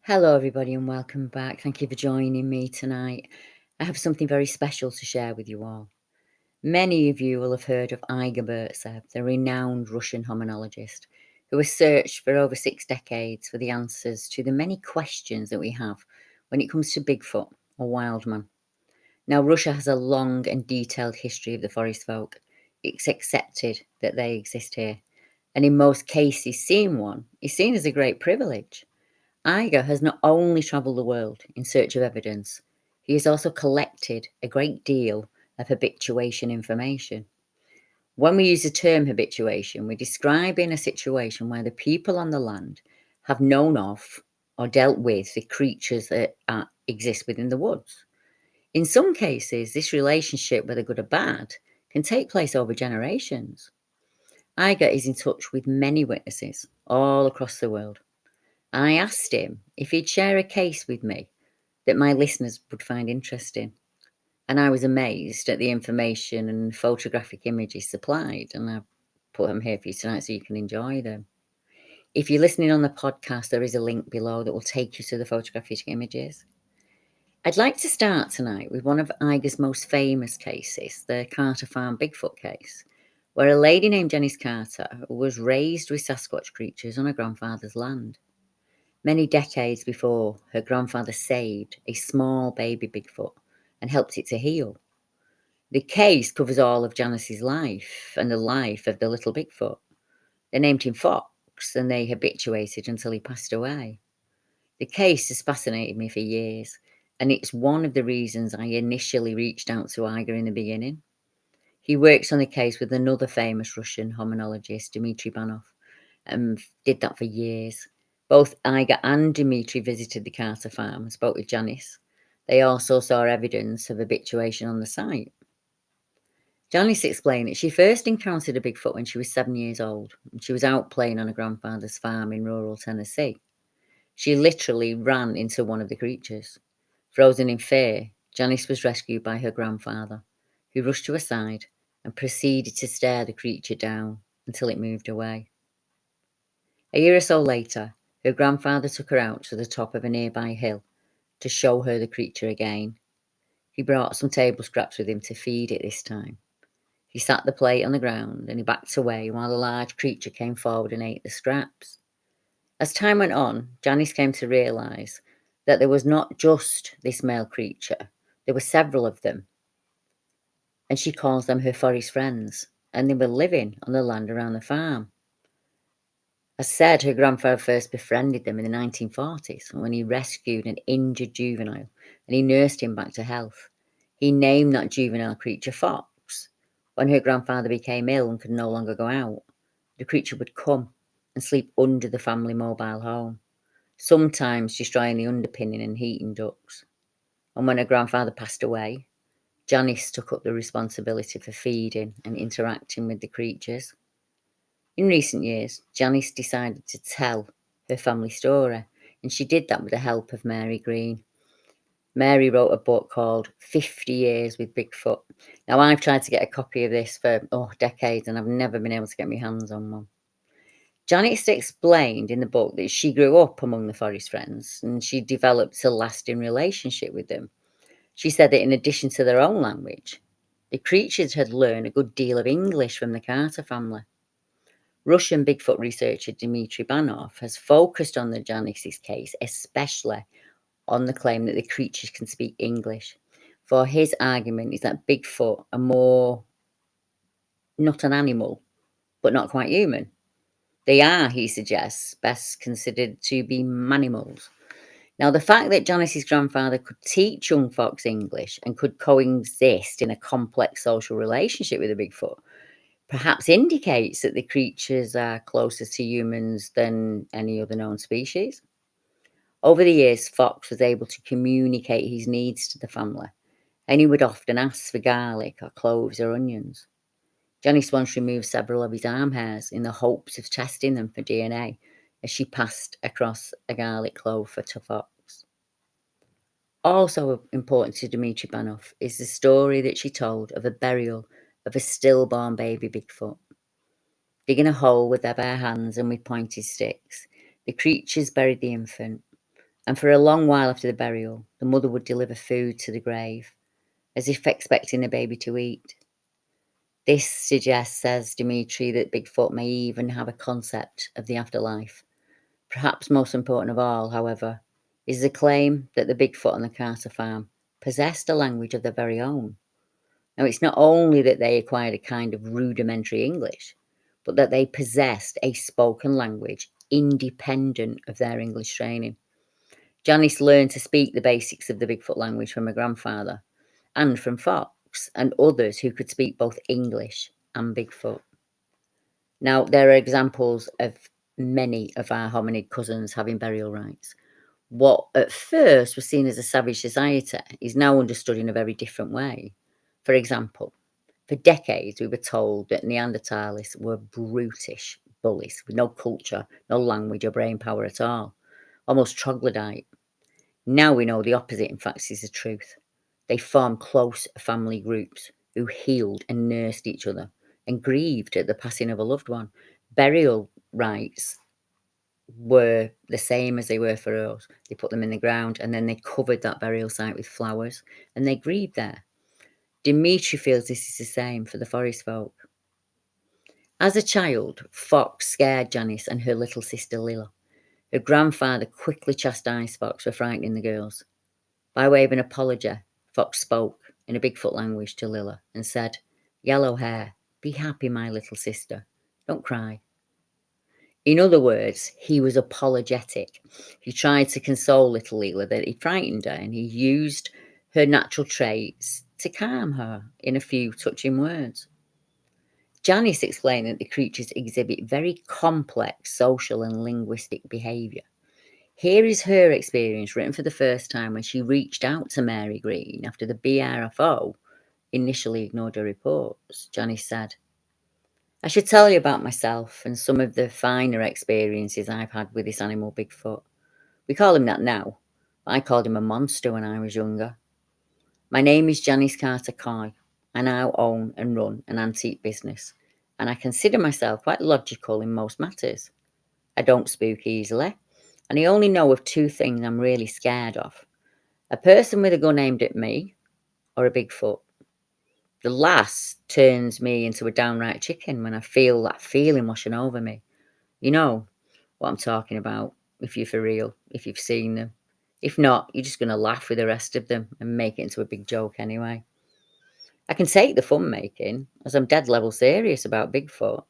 Hello, everybody, and welcome back. Thank you for joining me tonight. I have something very special to share with you all. Many of you will have heard of Igor Burtsev, the renowned Russian homonologist, who has searched for over 6 decades for the answers to the many questions that we have when it comes to Bigfoot or wild man. Now, Russia has a long and detailed history of the forest folk. It's accepted that they exist here, and in most cases, seeing one is seen as a great privilege. Igor has not only travelled the world in search of evidence, he has also collected a great deal of habituation information. When we use the term habituation, we're describing a situation where the people on the land have known of or dealt with the creatures that exist within the woods. In some cases, this relationship, whether good or bad, can take place over generations. Igor is in touch with many witnesses all across the world. I asked him if he'd share a case with me that my listeners would find interesting. And I was amazed at the information and photographic images supplied, and I've put them here for you tonight so you can enjoy them. If you're listening on the podcast, there is a link below that will take you to the photographic images. I'd like to start tonight with one of Igor's most famous cases, the Carter Farm Bigfoot case, where a lady named Janice Carter was raised with Sasquatch creatures on her grandfather's land. Many decades before, her grandfather saved a small baby Bigfoot and helped it to heal. The case covers all of Janice's life and the life of the little Bigfoot. They named him Fox and they habituated until he passed away. The case has fascinated me for years, and it's one of the reasons I initially reached out to Igor in the beginning. He works on the case with another famous Russian homonologist, Dmitry Banov, and did that for years. Both Igor and Dmitry visited the Carter farm and spoke with Janice. They also saw evidence of habituation on the site. Janice explained that she first encountered a Bigfoot when she was 7 years old, and she was out playing on her grandfather's farm in rural Tennessee. She literally ran into one of the creatures. Frozen in fear, Janice was rescued by her grandfather, who rushed to her side and proceeded to stare the creature down until it moved away. A year or so later, her grandfather took her out to the top of a nearby hill to show her the creature again. He brought some table scraps with him to feed it this time. He sat the plate on the ground and he backed away while the large creature came forward and ate the scraps. As time went on, Janice came to realise that there was not just this male creature, there were several of them, and she calls them her forest friends, and they were living on the land around the farm. As said, her grandfather first befriended them in the 1940s when he rescued an injured juvenile and he nursed him back to health. He named that juvenile creature Fox. When her grandfather became ill and could no longer go out, the creature would come and sleep under the family mobile home, sometimes destroying the underpinning and heating ducts. And when her grandfather passed away, Janice took up the responsibility for feeding and interacting with the creatures. In recent years, Janice decided to tell her family story, and she did that with the help of Mary Green. Mary wrote a book called 50 Years with Bigfoot. Now, I've tried to get a copy of this for decades, and I've never been able to get my hands on one. Janice explained in the book that she grew up among the forest friends, and she developed a lasting relationship with them. She said that in addition to their own language, the creatures had learned a good deal of English from the Carter family. Russian Bigfoot researcher Dmitry Banov has focused on the Janice's case, especially on the claim that the creatures can speak English. For his argument is that Bigfoot are more not an animal, but not quite human. They are, he suggests, best considered to be manimals. Now, the fact that Janice's grandfather could teach young Fox English and could coexist in a complex social relationship with a Bigfoot perhaps indicates that the creatures are closer to humans than any other known species. Over the years, Fox was able to communicate his needs to the family, and he would often ask for garlic or cloves or onions. Janice once removed several of his arm hairs in the hopes of testing them for DNA as she passed across a garlic clove for Fox. Also important to Dmitry Banov is the story that she told of a burial of a stillborn baby Bigfoot. Digging a hole with their bare hands and with pointed sticks, the creatures buried the infant, And for a long while after the burial, the mother would deliver food to the grave, as if expecting the baby to eat. This suggests, says Dimitri, that Bigfoot may even have a concept of the afterlife. Perhaps most important of all, however, is the claim that the Bigfoot on the Carter farm possessed a language of their very own. Now, it's not only that they acquired a kind of rudimentary English, but that they possessed a spoken language independent of their English training. Janice learned to speak the basics of the Bigfoot language from her grandfather and from Fox and others who could speak both English and Bigfoot. Now, there are examples of many of our hominid cousins having burial rites. What at first was seen as a savage society is now understood in a very different way. For example, for decades we were told that Neanderthals were brutish bullies with no culture, no language or brain power at all, almost troglodyte. Now we know the opposite, in fact, is the truth. They formed close family groups who healed and nursed each other and grieved at the passing of a loved one. Burial rites were the same as they were for us. They put them in the ground and then they covered that burial site with flowers and they grieved there. Dimitri feels this is the same for the forest folk. As a child, Fox scared Janice and her little sister Lila. Her grandfather quickly chastised Fox for frightening the girls. By way of an apology, Fox spoke in a Bigfoot language to Lila and said, "Yellow hair, be happy, my little sister. Don't cry." In other words, he was apologetic. He tried to console little Lila that he frightened her, and he used her natural traits to calm her in a few touching words. Janice explained that the creatures exhibit very complex social and linguistic behaviour. Here is her experience written for the first time when she reached out to Mary Green after the BRFO initially ignored her reports. Janice said, "I should tell you about myself and some of the finer experiences I've had with this animal Bigfoot. We call him that now. I called him a monster when I was younger. My name is Janice Carter Coy. I now own and run an antique business, and I consider myself quite logical in most matters. I don't spook easily, and I only know of two things I'm really scared of: a person with a gun aimed at me, or a Bigfoot. The last turns me into a downright chicken when I feel that feeling washing over me. You know what I'm talking about, if you're for real, if you've seen them. If not, you're just going to laugh with the rest of them and make it into a big joke anyway. I can take the fun making, as I'm dead level serious about Bigfoot.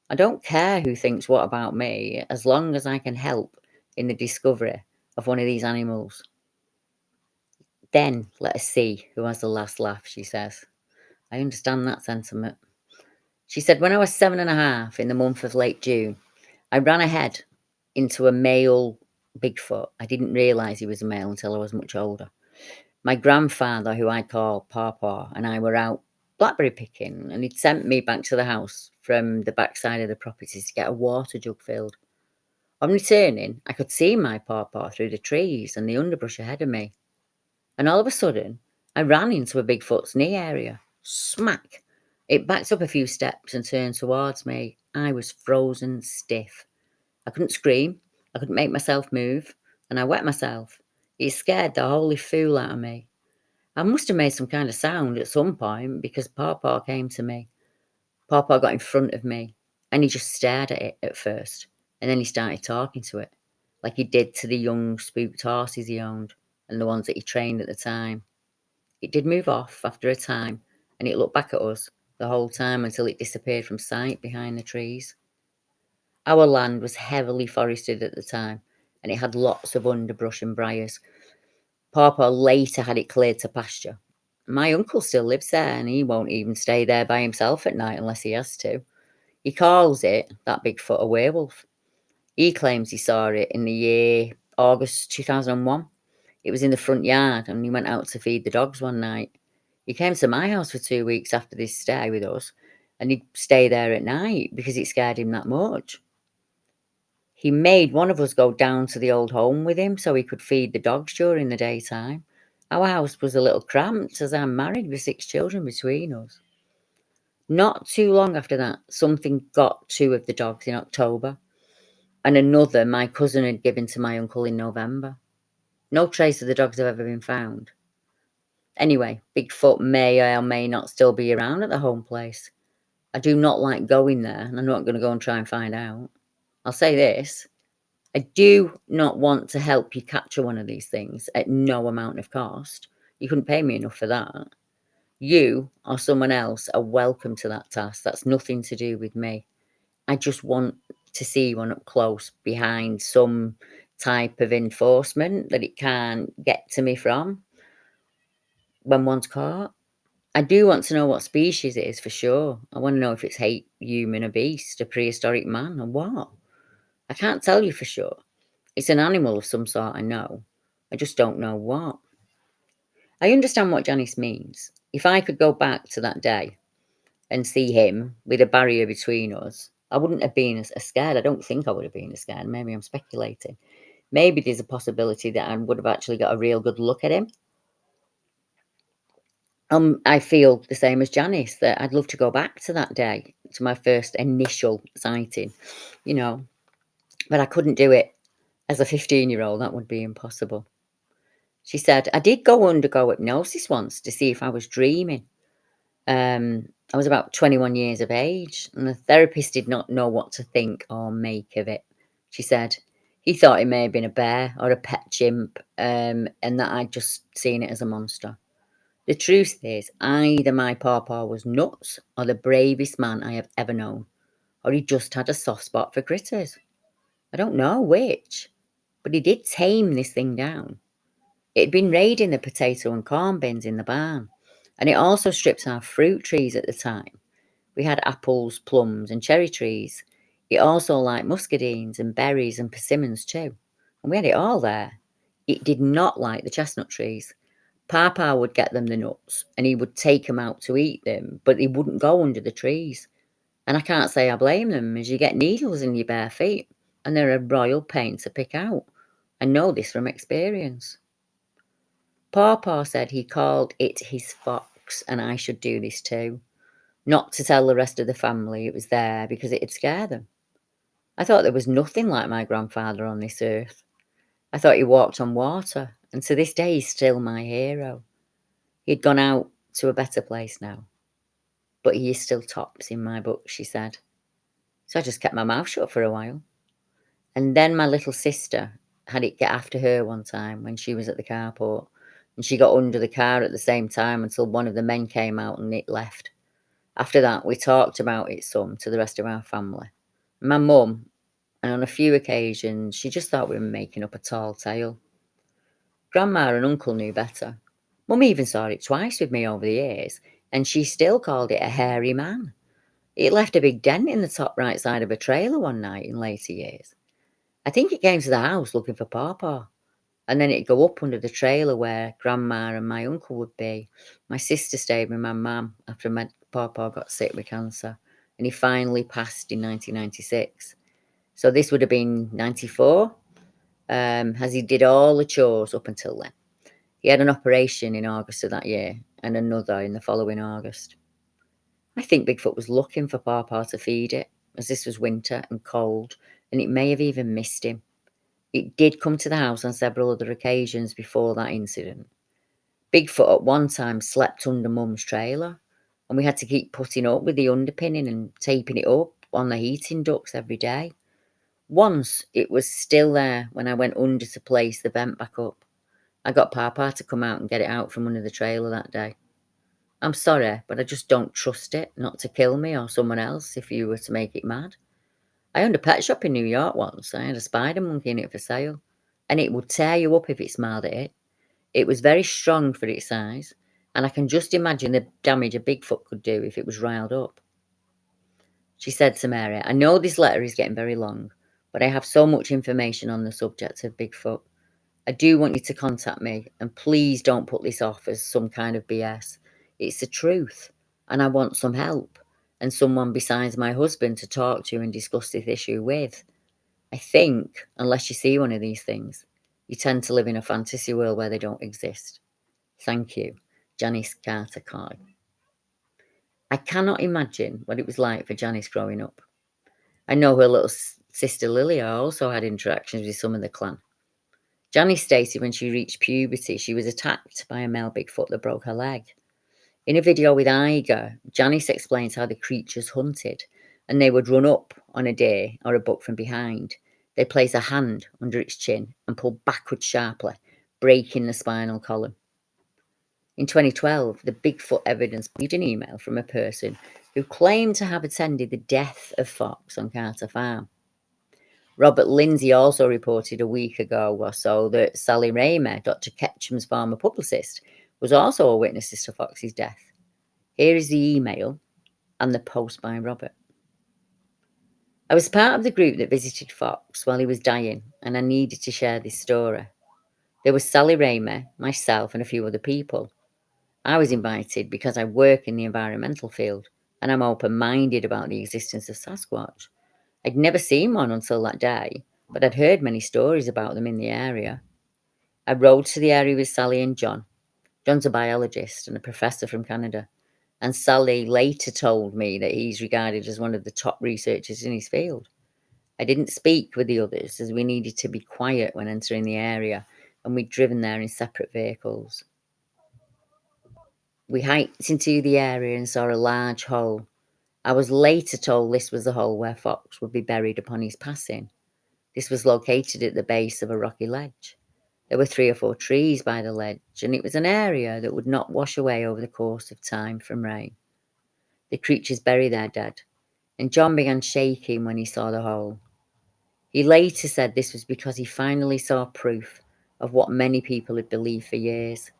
I don't care who thinks what about me, as long as I can help in the discovery of one of these animals. Then let us see who has the last laugh," she says. I understand that sentiment. She said, "When I was 7.5 in the month of late June, I ran ahead into a male Bigfoot. I didn't realise he was a male until I was much older. My grandfather, who I call Pawpaw, and I were out blackberry picking, and he'd sent me back to the house from the backside of the property to get a water jug filled. On returning, I could see my Pawpaw through the trees and the underbrush ahead of me. And all of a sudden, I ran into a Bigfoot's knee area. Smack! It backed up a few steps and turned towards me. I was frozen stiff. I couldn't scream. I couldn't make myself move. And I wet myself. It scared the holy fool out of me. I must have made some kind of sound at some point because Pawpaw came to me. Pawpaw got in front of me and he just stared at it at first. And then he started talking to it, like he did to the young spooked horses he owned and the ones that he trained at the time. It did move off after a time, and it looked back at us the whole time until it disappeared from sight behind the trees. Our land was heavily forested at the time, and it had lots of underbrush and briars. Pawpaw later had it cleared to pasture. My uncle still lives there, and he won't even stay there by himself at night unless he has to. He calls it, that Bigfoot, a werewolf. He claims he saw it in the year August 2001. It was in the front yard, and he went out to feed the dogs one night. He came to my house for 2 weeks after this stay with us, and he'd stay there at night because it scared him that much. He made one of us go down to the old home with him so he could feed the dogs during the daytime. Our house was a little cramped as I'm married with 6 children between us. Not too long after that, something got 2 of the dogs in October, and another my cousin had given to my uncle in November. No trace of the dogs have ever been found. Anyway, Bigfoot may or may not still be around at the home place. I do not like going there, and I'm not going to go and try and find out. I'll say this. I do not want to help you capture one of these things at no amount of cost. You couldn't pay me enough for that. You or someone else are welcome to that task. That's nothing to do with me. I just want to see one up close behind some type of enforcement that it can't get to me from when one's caught. I do want to know what species it is for sure. I want to know if it's human, a beast, a prehistoric man, or what. I can't tell you for sure. It's an animal of some sort, I know. I just don't know what. I understand what Janice means. If I could go back to that day and see him with a barrier between us, I wouldn't have been as scared. I don't think I would have been as scared. Maybe I'm speculating. Maybe there's a possibility that I would have actually got a real good look at him. I feel the same as Janice, that I'd love to go back to that day, to my first initial sighting, you know, but I couldn't do it as a 15-year-old. That would be impossible. She said, I did undergo hypnosis once to see if I was dreaming. I was about 21 years of age, and the therapist did not know what to think or make of it. She said he thought it may have been a bear or a pet chimp, and that I'd just seen it as a monster. The truth is, either my pawpaw was nuts or the bravest man I have ever known, or he just had a soft spot for critters. I don't know which, but he did tame this thing down. It had been raiding the potato and corn bins in the barn, and it also stripped our fruit trees at the time. We had apples, plums, and cherry trees. It also liked muscadines and berries and persimmons too, and we had it all there. It did not like the chestnut trees. Papa would get them the nuts, and he would take them out to eat them, but he wouldn't go under the trees. And I can't say I blame them, as you get needles in your bare feet, and they're a royal pain to pick out. I know this from experience. Pawpaw said he called it his fox, and I should do this too. Not to tell the rest of the family it was there because it'd scare them. I thought there was nothing like my grandfather on this earth. I thought he walked on water, and to this day he's still my hero. He'd gone out to a better place now, but he is still tops in my book, she said. So I just kept my mouth shut for a while. And then my little sister had it get after her one time when she was at the carport, and she got under the car at the same time until one of the men came out and it left. After that, we talked about it some to the rest of our family. My mum, and on a few occasions, she just thought we were making up a tall tale. Grandma and uncle knew better. Mum even saw it twice with me over the years, and she still called it a hairy man. It left a big dent in the top right side of a trailer one night in later years. I think it came to the house looking for Pawpaw, and then it'd go up under the trailer where Grandma and my uncle would be. My sister stayed with my mum after my Pawpaw got sick with cancer, and he finally passed in 1996. So this would have been 94, as he did all the chores up until then. He had an operation in August of that year, and another in the following August. I think Bigfoot was looking for Pawpaw to feed it, as this was winter and cold, and it may have even missed him. It did come to the house on several other occasions before that incident. Bigfoot at one time slept under Mum's trailer, and we had to keep putting up with the underpinning and taping it up on the heating ducts every day. Once it was still there when I went under to place the vent back up. I got Papa to come out and get it out from under the trailer that day. I'm sorry, but I just don't trust it not to kill me or someone else if you were to make it mad. I owned a pet shop in New York once. I had a spider monkey in it for sale, and it would tear you up if it smiled at it. It was very strong for its size, and I can just imagine the damage a Bigfoot could do if it was riled up. She said to Mary, I know this letter is getting very long, but I have so much information on the subject of Bigfoot. I do want you to contact me, and please don't put this off as some kind of BS. It's the truth, and I want some help, and someone besides my husband to talk to and discuss this issue with. I think, unless you see one of these things, you tend to live in a fantasy world where they don't exist. Thank you, Janice Carter Coy. I cannot imagine what it was like for Janice growing up. I know her little sister Lilia also had interactions with some of the clan. Johnny stated when she reached puberty, she was attacked by a male Bigfoot that broke her leg. In a video with Igor, Janice explains how the creatures hunted, and they would run up on a deer or a buck from behind. They'd place a hand under its chin and pull backwards sharply, breaking the spinal column. In 2012, the Bigfoot evidence received an email from a person who claimed to have attended the death of Fox on Carter Farm. Robert Lindsay also reported a week ago or so that Sally Raymer, Dr. Ketchum's former publicist, was also a witness to Fox's death. Here is the email and the post by Robert. I was part of the group that visited Fox while he was dying, and I needed to share this story. There was Sally Raymer, myself, and a few other people. I was invited because I work in the environmental field, and I'm open-minded about the existence of Sasquatch. I'd never seen one until that day, but I'd heard many stories about them in the area. I rode to the area with Sally and John. John's a biologist and a professor from Canada, and Sally later told me that he's regarded as one of the top researchers in his field. I didn't speak with the others as we needed to be quiet when entering the area, and we'd driven there in separate vehicles. We hiked into the area and saw a large hole. I was later told this was the hole where Fox would be buried upon his passing. This was located at the base of a rocky ledge. There were 3 or 4 trees by the ledge, and it was an area that would not wash away over the course of time from rain. The creatures bury their dead, and John began shaking when he saw the hole. He later said this was because he finally saw proof of what many people had believed for years.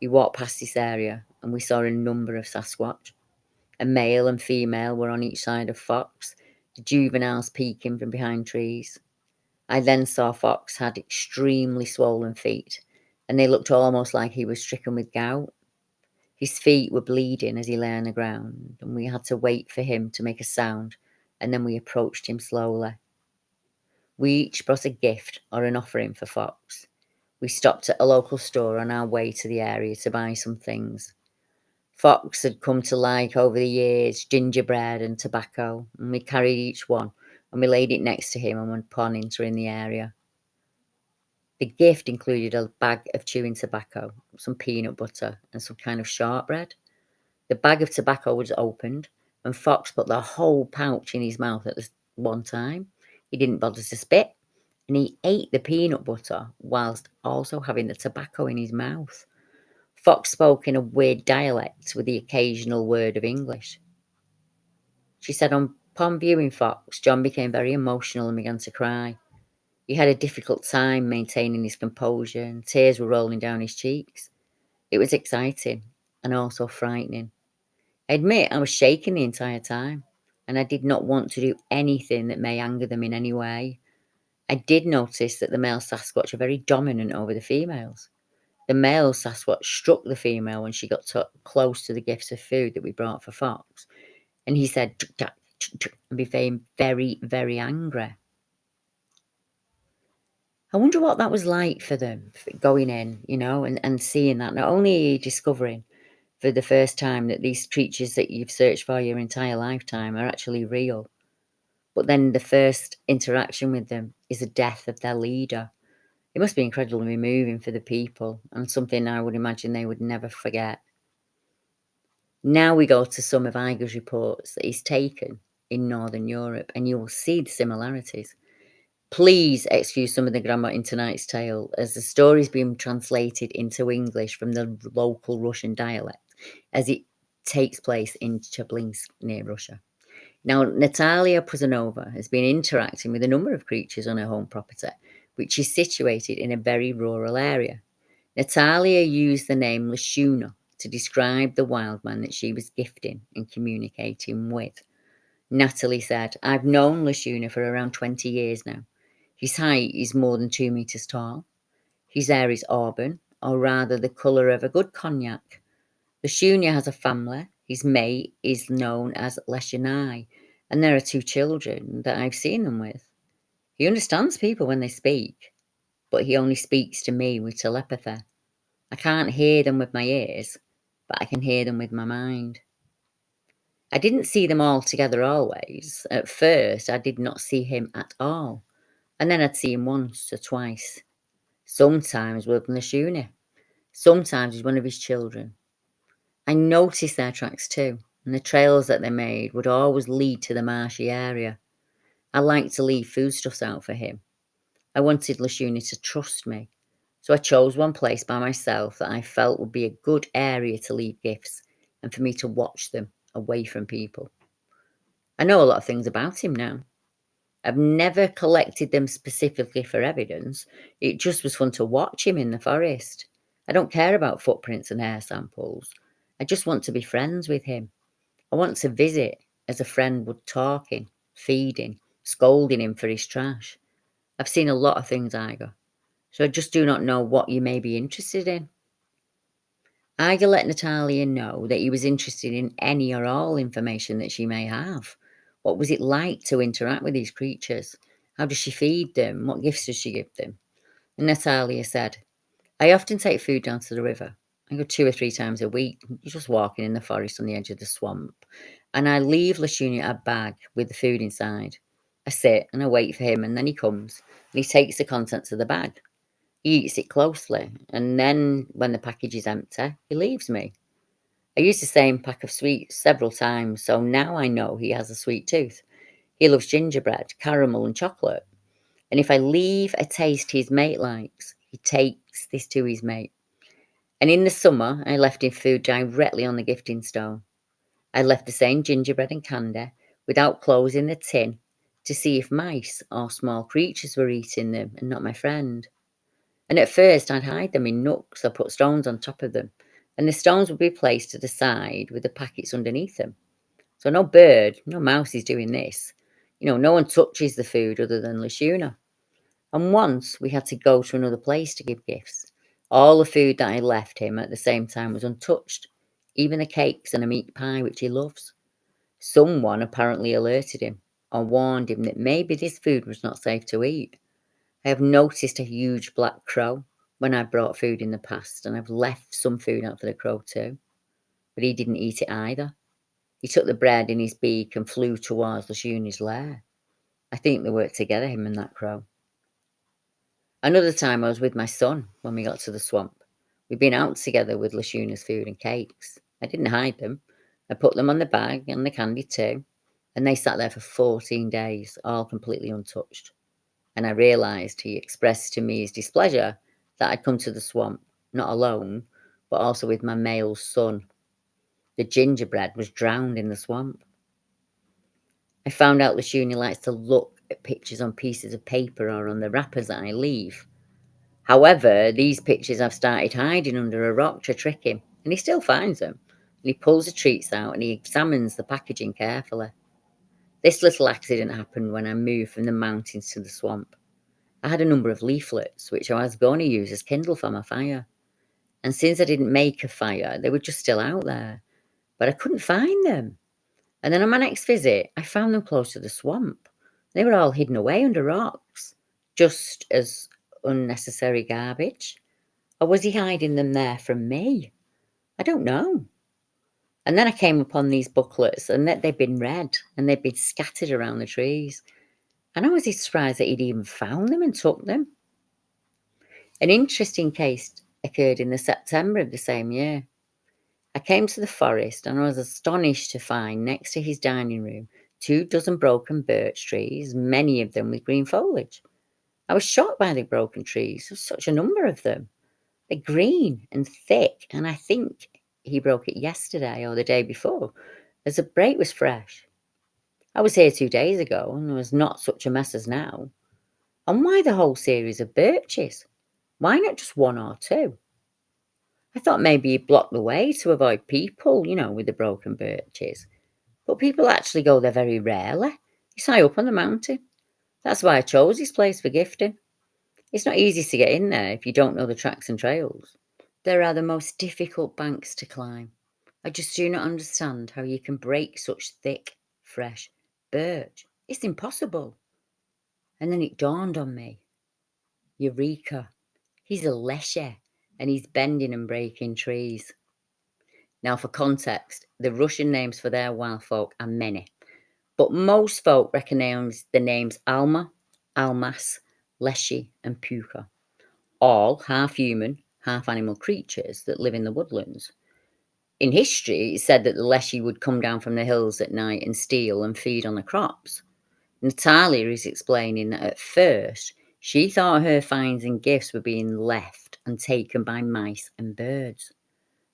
He walked past this area, and we saw a number of Sasquatch. A male and female were on each side of Fox, the juveniles peeking from behind trees. I then saw Fox had extremely swollen feet, and they looked almost like he was stricken with gout. His feet were bleeding as he lay on the ground, and we had to wait for him to make a sound, and then we approached him slowly. We each brought a gift or an offering for Fox. We stopped at a local store on our way to the area to buy some things. Fox had come to like over the years gingerbread and tobacco, and we carried each one, and we laid it next to him and went upon entering the area. The gift included a bag of chewing tobacco, some peanut butter, and some kind of shortbread. The bag of tobacco was opened, and Fox put the whole pouch in his mouth at one time. He didn't bother to spit, and he ate the peanut butter whilst also having the tobacco in his mouth. Fox spoke in a weird dialect with the occasional word of English. She said upon viewing Fox, John became very emotional and began to cry. He had a difficult time maintaining his composure, and tears were rolling down his cheeks. It was exciting and also frightening. I admit I was shaking the entire time, and I did not want to do anything that may anger them in any way. I did notice that the male Sasquatch are very dominant over the females. The male Sasquatch struck the female when she got close to the gifts of food that we brought for Fox, and he said, and became very, very angry. I wonder what that was like for them, going in, and seeing that. Not only are you discovering for the first time that these creatures that you've searched for your entire lifetime are actually real, but then the first interaction with them is the death of their leader. It must be incredibly moving for the people, and something I would imagine they would never forget. Now we go to some of Igor's reports that he's taken in Northern Europe, and you will see the similarities. Please excuse some of the grammar in tonight's tale, as the story is being translated into English from the local Russian dialect, as it takes place in Chelyabinsk, near Russia. Now, Natalia Puzanova has been interacting with a number of creatures on her home property, which is situated in a very rural area. Natalia used the name Leshunya to describe the wild man that she was gifting and communicating with. Natalie said, I've known Leshunya for around 20 years now. His height is more than 2 meters tall. His hair is auburn, or rather the colour of a good cognac. Leshunya has a family. His mate is known as Leshiha, and there are 2 children that I've seen them with. He understands people when they speak, but he only speaks to me with telepathy. I can't hear them with my ears, but I can hear them with my mind. I didn't see them all together always. At first, I did not see him at all, and then I'd see him once or twice. Sometimes with Leshunya. Sometimes with one of his children. I noticed their tracks too, and the trails that they made would always lead to the marshy area. I liked to leave foodstuffs out for him. I wanted Leshunya to trust me, so I chose one place by myself that I felt would be a good area to leave gifts and for me to watch them away from people. I know a lot of things about him now. I've never collected them specifically for evidence. It just was fun to watch him in the forest. I don't care about footprints and hair samples. I just want to be friends with him. I want to visit as a friend would, talking, feeding, scolding him for his trash. I've seen a lot of things, Igor, so I just do not know what you may be interested in. Igor let Natalia know that he was interested in any or all information that she may have. What was it like to interact with these creatures? How does she feed them? What gifts does she give them? And Natalia said, I often take food down to the river. I go 2 or 3 times a week, just walking in the forest on the edge of the swamp. And I leave Leshunya a bag with the food inside. I sit and I wait for him, and then he comes and he takes the contents of the bag. He eats it closely, and then when the package is empty, he leaves me. I use the same pack of sweets several times, so now I know he has a sweet tooth. He loves gingerbread, caramel, and chocolate. And if I leave a taste his mate likes, he takes this to his mate. And in the summer, I left him food directly on the gifting stone. I left the same gingerbread and candy without closing the tin to see if mice or small creatures were eating them and not my friend. And at first, I'd hide them in nooks or put stones on top of them, and the stones would be placed to the side with the packets underneath them. So no bird, no mouse is doing this. No one touches the food other than Leshunya. And once we had to go to another place to give gifts. All the food that I left him at the same time was untouched, even the cakes and a meat pie which he loves. Someone apparently alerted him or warned him that maybe this food was not safe to eat. I have noticed a huge black crow when I brought food in the past, and I've left some food out for the crow too. But he didn't eat it either. He took the bread in his beak and flew towards Leshunya's lair. I think they worked together, him and that crow. Another time I was with my son when we got to the swamp. We'd been out together with Leshunya's food and cakes. I didn't hide them. I put them on the bag and the candy too, and they sat there for 14 days, all completely untouched. And I realised he expressed to me his displeasure that I'd come to the swamp, not alone, but also with my male son. The gingerbread was drowned in the swamp. I found out Leshunya likes to look at pictures on pieces of paper or on the wrappers that I leave. However, these pictures I've started hiding under a rock to trick him, and he still finds them. And he pulls the treats out and he examines the packaging carefully. This little accident happened when I moved from the mountains to the swamp. I had a number of leaflets, which I was going to use as kindle for my fire. And since I didn't make a fire, they were just still out there. But I couldn't find them. And then on my next visit, I found them close to the swamp. They were all hidden away under rocks, just as unnecessary garbage. Or was he hiding them there from me? I don't know. And then I came upon these booklets, and that they'd been read, and they'd been scattered around the trees. And I was surprised that he'd even found them and took them. An interesting case occurred in the September of the same year. I came to the forest and I was astonished to find next to his dining room 2 dozen broken birch trees, many of them with green foliage. I was shocked by the broken trees. There was such a number of them. They're green and thick, and I think he broke it yesterday or the day before, as the break was fresh. I was here 2 days ago, and there was not such a mess as now. And why the whole series of birches? Why not just 1 or 2? I thought maybe he blocked the way to avoid people, with the broken birches. But people actually go there very rarely. It's high up on the mountain. That's why I chose this place for gifting. It's not easy to get in there if you don't know the tracks and trails. There are the most difficult banks to climb. I just do not understand how you can break such thick, fresh birch. It's impossible. And then it dawned on me. Eureka. He's a Leshiha, and he's bending and breaking trees. Now, for context, the Russian names for their wild folk are many, but most folk recognize the names Alma, Almas, Leshi, and Puka. all half human, half animal creatures that live in the woodlands. In history, it said that the Leshy would come down from the hills at night and steal and feed on the crops. Natalia is explaining that at first she thought her finds and gifts were being left and taken by mice and birds.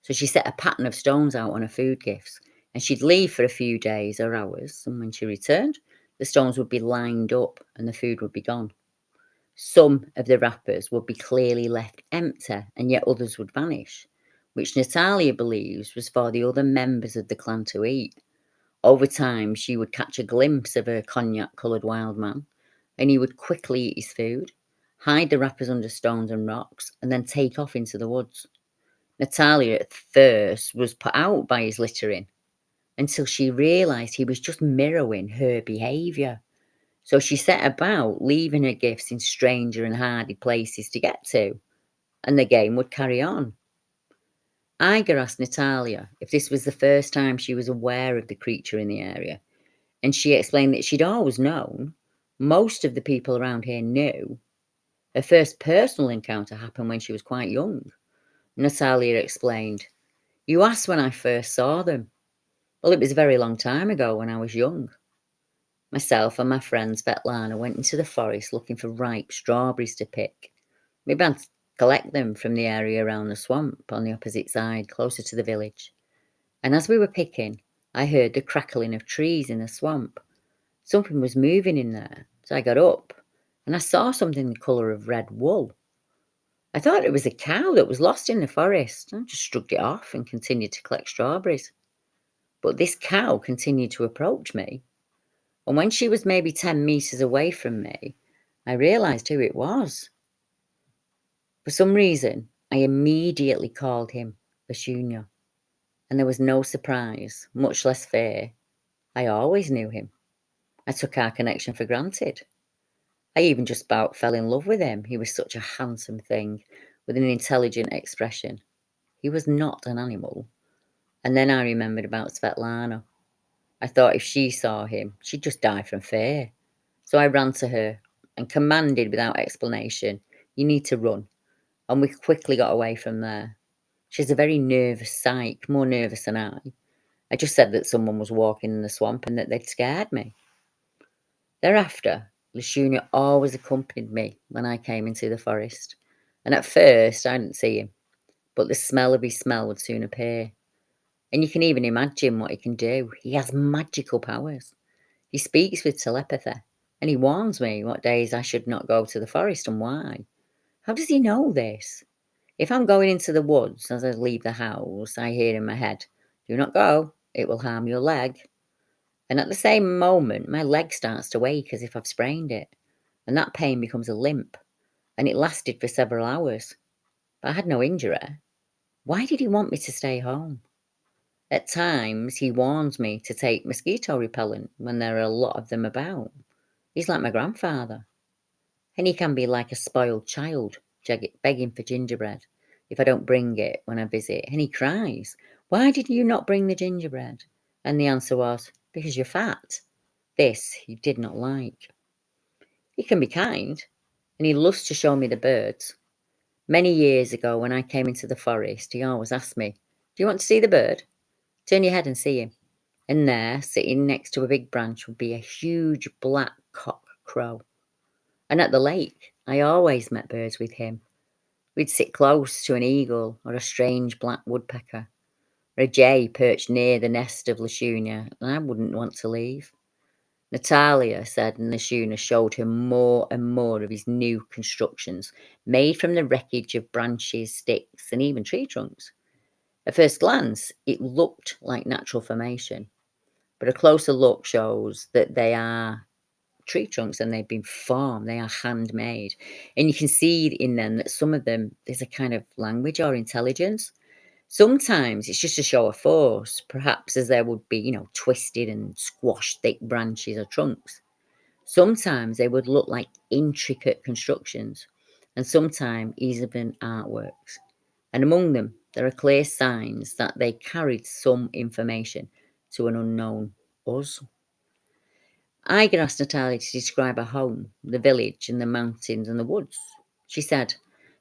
So she set a pattern of stones out on her food gifts, and she'd leave for a few days or hours, and when she returned, the stones would be lined up and the food would be gone. Some of the wrappers would be clearly left empty, and yet others would vanish, which Natalia believes was for the other members of the clan to eat. Over time, she would catch a glimpse of her cognac-coloured wild man, and he would quickly eat his food, hide the wrappers under stones and rocks, and then take off into the woods. Natalia at first was put out by his littering until she realised he was just mirroring her behaviour. So she set about leaving her gifts in stranger and hardy places to get to, and the game would carry on. Igor asked Natalia if this was the first time she was aware of the creature in the area, and she explained that she'd always known. Most of the people around here knew. Her first personal encounter happened when she was quite young. Natalia explained, "You asked when I first saw them. Well, it was a very long time ago when I was young. Myself and my friend Svetlana went into the forest looking for ripe strawberries to pick. We began to collect them from the area around the swamp on the opposite side, closer to the village. And as we were picking, I heard the crackling of trees in the swamp. Something was moving in there, so I got up and I saw something the colour of red wool. I thought it was a cow that was lost in the forest. I just shrugged it off and continued to collect strawberries. But this cow continued to approach me, and when she was maybe 10 metres away from me, I realised who it was. For some reason, I immediately called him Leshunya, and there was no surprise, much less fear. I always knew him. I took our connection for granted. I even just about fell in love with him. He was such a handsome thing, with an intelligent expression. He was not an animal. And then I remembered about Svetlana. I thought if she saw him, she'd just die from fear. So I ran to her and commanded without explanation, "You need to run." And we quickly got away from there. She's a very nervous psyche, more nervous than I. I just said that someone was walking in the swamp and that they'd scared me. Thereafter, Leshunya always accompanied me when I came into the forest. And at first, I didn't see him, but the smell of his smell would soon appear. And you can even imagine what he can do. He has magical powers. He speaks with telepathy, and he warns me what days I should not go to the forest and why. How does he know this? If I'm going into the woods as I leave the house, I hear in my head, "Do not go, it will harm your leg." And at the same moment, my leg starts to ache as if I've sprained it, and that pain becomes a limp, and it lasted for several hours. But I had no injury. Why did he want me to stay home? At times, he warns me to take mosquito repellent when there are a lot of them about. He's like my grandfather. And he can be like a spoiled child, begging for gingerbread if I don't bring it when I visit. And he cries, "Why did you not bring the gingerbread?" And the answer was, "Because you're fat." This he did not like. He can be kind, and he loves to show me the birds. Many years ago, when I came into the forest, he always asked me, "Do you want to see the bird? Turn your head and see him." And there, sitting next to a big branch, would be a huge black cock crow. And at the lake, I always met birds with him. We'd sit close to an eagle or a strange black woodpecker, or a jay perched near the nest of Leshunya, and I wouldn't want to leave. Natalia said Leshunya showed her more and more of his new constructions, made from the wreckage of branches, sticks, and even tree trunks. At first glance, it looked like natural formation, but a closer look shows that they are tree trunks and they've been formed, they are handmade. And you can see in them that some of them, there's a kind of language or intelligence. Sometimes it's just a show of force, perhaps as there would be, twisted and squashed thick branches or trunks. Sometimes they would look like intricate constructions, and sometimes even artworks. And among them, there are clear signs that they carried some information to an unknown us. I asked Natalia to describe her home, the village, and the mountains and the woods. She said,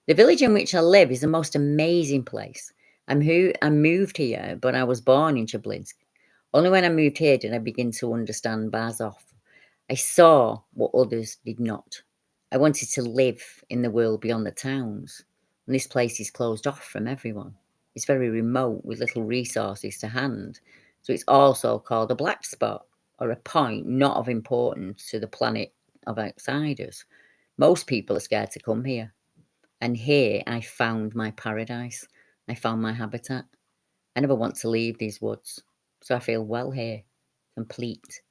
The village in which I live is the most amazing place. I moved here, but I was born in Chablinsk. Only when I moved here did I begin to understand Bazov. I saw what others did not. I wanted to live in the world beyond the towns, and this place is closed off from everyone. It's very remote with little resources to hand, so it's also called a black spot, or a point not of importance to the planet of outsiders. Most people are scared to come here, and here I found my paradise. I found my habitat. I never want to leave these woods, so I feel well here, complete.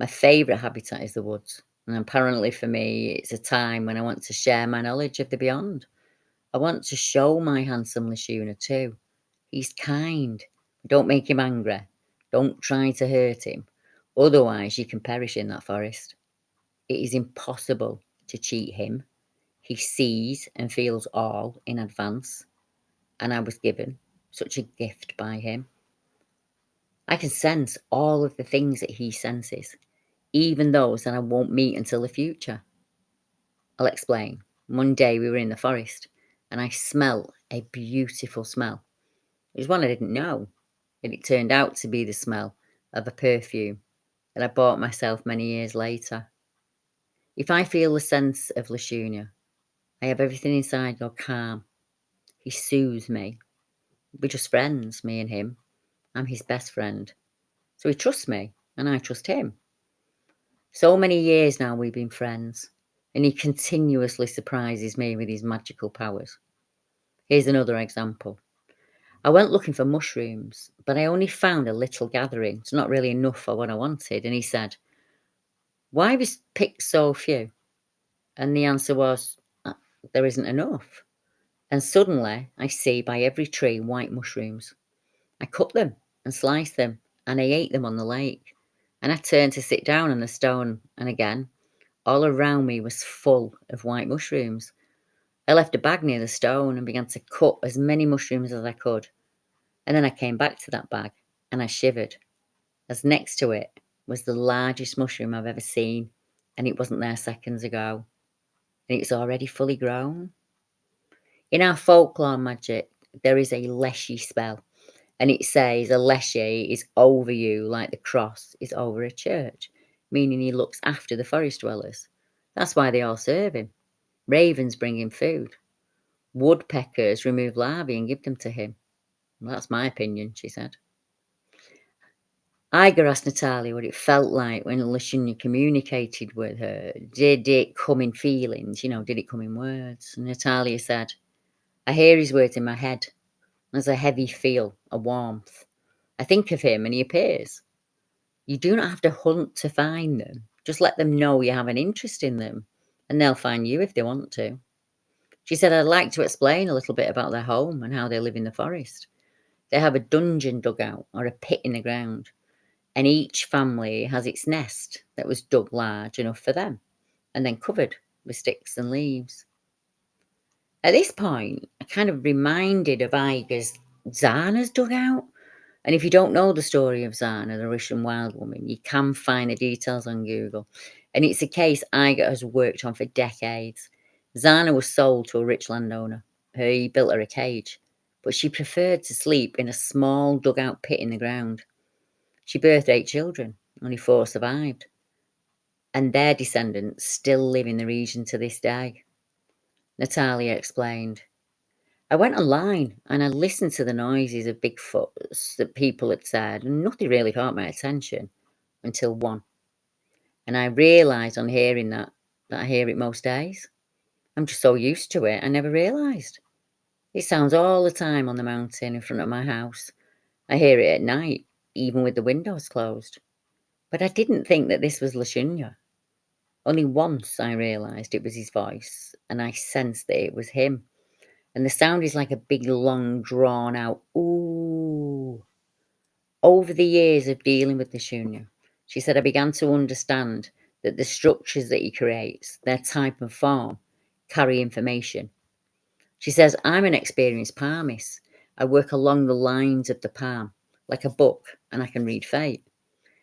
My favourite habitat is the woods, and apparently for me, it's a time when I want to share my knowledge of the beyond. I want to show my handsome Leshunya too. He's kind. Don't make him angry. Don't try to hurt him. Otherwise, you can perish in that forest. It is impossible to cheat him. He sees and feels all in advance, and I was given such a gift by him. I can sense all of the things that he senses, even those that I won't meet until the future. I'll explain. One day we were in the forest, and I smelled a beautiful smell. It was one I didn't know, but it turned out to be the smell of a perfume that I bought myself many years later. If I feel the sense of Leshunya, I have everything inside go calm. He soothes me. We're just friends, me and him. I'm his best friend. So he trusts me, and I trust him. So many years now we've been friends, and he continuously surprises me with his magical powers. Here's another example. I went looking for mushrooms, but I only found a little gathering. It's not really enough for what I wanted. And he said, "Why have you picked so few?" And the answer was, "There isn't enough." And suddenly I see by every tree white mushrooms. I cut them and sliced them, and I ate them on the lake. And I turned to sit down on the stone, and again, all around me was full of white mushrooms. I left a bag near the stone and began to cut as many mushrooms as I could. And then I came back to that bag, and I shivered, as next to it was the largest mushroom I've ever seen, and it wasn't there seconds ago, and it's already fully grown. In our folklore magic, there is a Leshy spell, and it says a Leshy is over you like the cross is over a church, meaning he looks after the forest dwellers. That's why they all serve him. Ravens bring him food. Woodpeckers remove larvae and give them to him. Well, that's my opinion, she said. Igor asked Natalia what it felt like when Leshunya communicated with her. Did it come in feelings? Did it come in words? And Natalia said, "I hear his words in my head. There's a heavy feel, a warmth. I think of him and he appears. You do not have to hunt to find them. Just let them know you have an interest in them, and they'll find you if they want to." She said, "I'd like to explain a little bit about their home and how they live in the forest. They have a dungeon dug out, or a pit in the ground, and each family has its nest that was dug large enough for them, and then covered with sticks and leaves." At this point, I kind of reminded of Igor's Xana's dugout. And if you don't know the story of Xana, the Russian wild woman, you can find the details on Google. And it's a case Igor has worked on for decades. Xana was sold to a rich landowner. He built her a cage, but she preferred to sleep in a small dugout pit in the ground. She birthed 8 children, only 4 survived. And their descendants still live in the region to this day. Natalia explained, "I went online and I listened to the noises of Bigfoots that people had said, and nothing really caught my attention until one. And I realised on hearing that I hear it most days. I'm just so used to it, I never realised. It sounds all the time on the mountain in front of my house. I hear it at night, even with the windows closed. But I didn't think that this was Leshunya. Only once I realised it was his voice, and I sensed that it was him. And the sound is like a big, long, drawn-out ooh." Over the years of dealing with Leshunya, she said, I began to understand that the structures that he creates, their type and form, carry information. She says, "I'm an experienced palmist. I work along the lines of the palm, like a book, and I can read fate.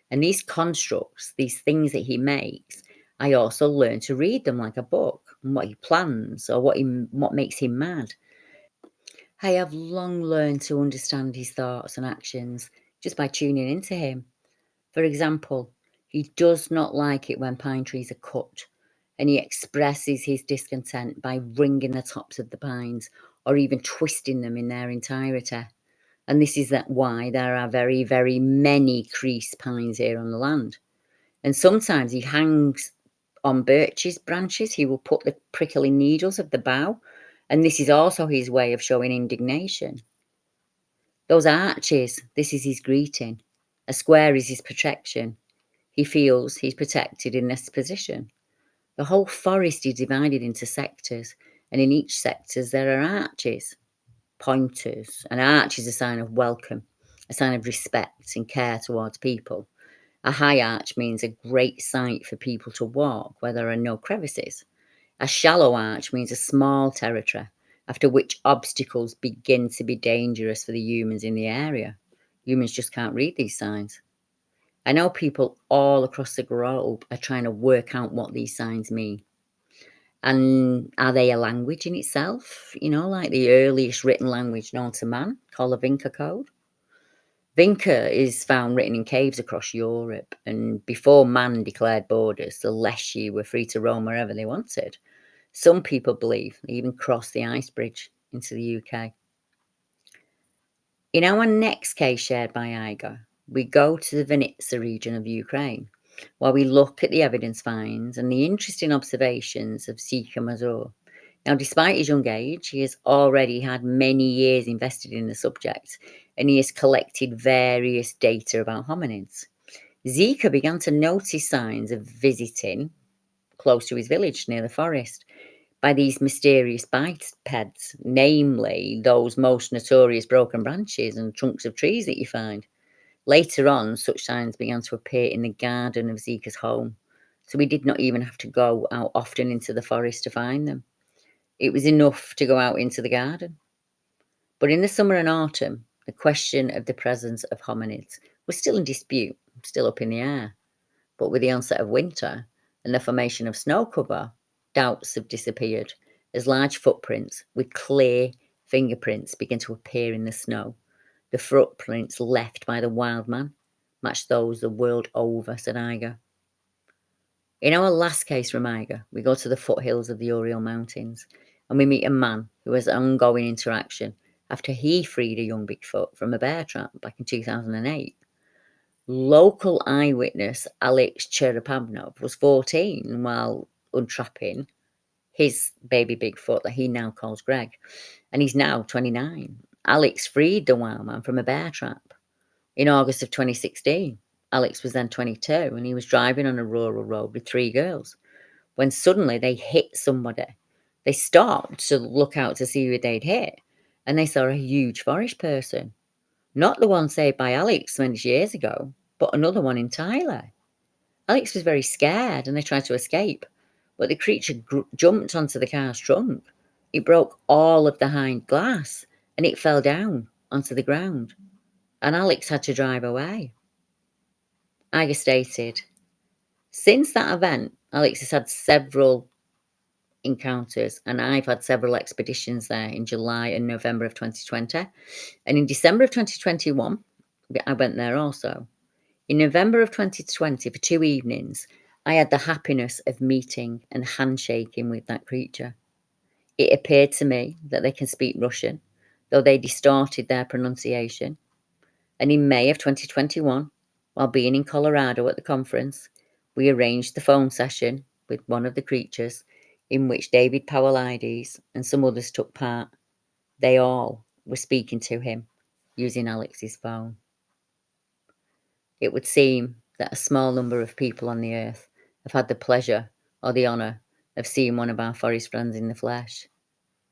And these constructs, these things that he makes, I also learn to read them like a book, and what he plans or what makes him mad. I have long learned to understand his thoughts and actions just by tuning into him. For example, he does not like it when pine trees are cut, and he expresses his discontent by wringing the tops of the pines or even twisting them in their entirety. And this is why there are very, very many creased pines here on the land. And sometimes he hangs on birches branches. He will put the prickly needles of the bough, and this is also his way of showing indignation. Those arches, this is his greeting. A square is his protection. He feels he's protected in this position. The whole forest is divided into sectors, and in each sector there are arches, pointers. An arch is a sign of welcome, a sign of respect and care towards people. A high arch means a great site for people to walk where there are no crevices. A shallow arch means a small territory, after which obstacles begin to be dangerous for the humans in the area. Humans just can't read these signs. I know people all across the globe are trying to work out what these signs mean. And are they a language in itself? Like the earliest written language known to man, called the Vinca Code? Vinca is found written in caves across Europe, and before man declared borders, the Leshiha were free to roam wherever they wanted. Some people believe they even crossed the ice bridge into the UK. In our next case shared by Igor, we go to the Vinnytsia region of Ukraine, where we look at the evidence finds and the interesting observations of Zika Mazur. Now, despite his young age, he has already had many years invested in the subject, and he has collected various data about hominids. Zika began to notice signs of visiting close to his village near the forest by these mysterious bipeds, namely those most notorious broken branches and trunks of trees that you find. Later on, such signs began to appear in the garden of Zika's home, so we did not even have to go out often into the forest to find them. It was enough to go out into the garden. But in the summer and autumn, the question of the presence of hominids was still in dispute, still up in the air. But with the onset of winter and the formation of snow cover, doubts have disappeared as large footprints with clear fingerprints begin to appear in the snow. The footprints left by the wild man match those the world over, said Igor. In our last case from Igor, we go to the foothills of the Ural Mountains, and we meet a man who has ongoing interaction after he freed a young Bigfoot from a bear trap back in 2008. Local eyewitness Alex Cherepavnov was 14 while untrapping his baby Bigfoot that he now calls Greg, and he's now 29. Alex freed the wild man from a bear trap in August of 2016. Alex was then 22, and he was driving on a rural road with 3 girls when suddenly they hit somebody. They stopped to look out to see who they'd hit, and they saw a huge forest person. Not the one saved by Alex many years ago, but another one entirely. Alex was very scared and they tried to escape, but the creature jumped onto the car's trunk. It broke all of the hind glass and it fell down onto the ground, and Alex had to drive away. Iger stated, since that event, Alex has had several encounters, and I've had several expeditions there in July and November of 2020. And in December of 2021, I went there also. In November of 2020, for 2 evenings, I had the happiness of meeting and handshaking with that creature. It appeared to me that they can speak Russian, though they distorted their pronunciation. And in May of 2021, while being in Colorado at the conference, we arranged the phone session with one of the creatures in which David Powell-Ides and some others took part. They all were speaking to him using Alex's phone. It would seem that a small number of people on the earth have had the pleasure or the honour of seeing one of our forest friends in the flesh.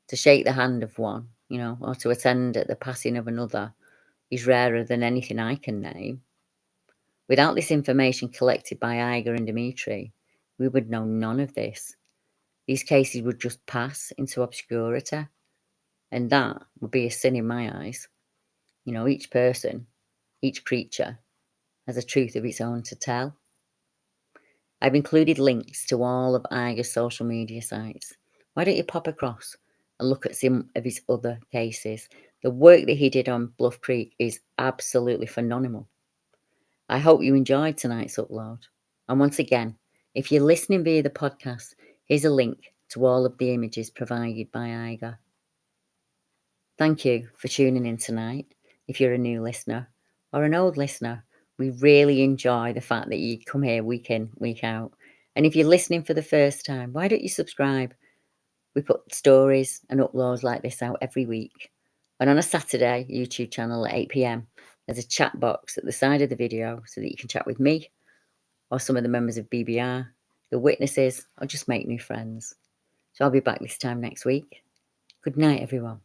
To shake the hand of one, or to attend at the passing of another is rarer than anything I can name. Without this information collected by Igor and Dmitry, we would know none of this. These cases would just pass into obscurity, and that would be a sin in my eyes. Each person, each creature, has a truth of its own to tell. I've included links to all of Igor's social media sites, why don't you pop across and look at some of his other cases? The work that he did on Bluff Creek is absolutely phenomenal. I hope you enjoyed tonight's upload. And once again, if you're listening via the podcast, here's a link to all of the images provided by Igor. Thank you for tuning in tonight. If you're a new listener or an old listener, we really enjoy the fact that you come here week in, week out. And if you're listening for the first time, why don't you subscribe? We put stories and uploads like this out every week. And on a Saturday YouTube channel at 8 p.m, there's a chat box at the side of the video so that you can chat with me or some of the members of BBR, the witnesses, or just make new friends. So I'll be back this time next week. Good night, everyone.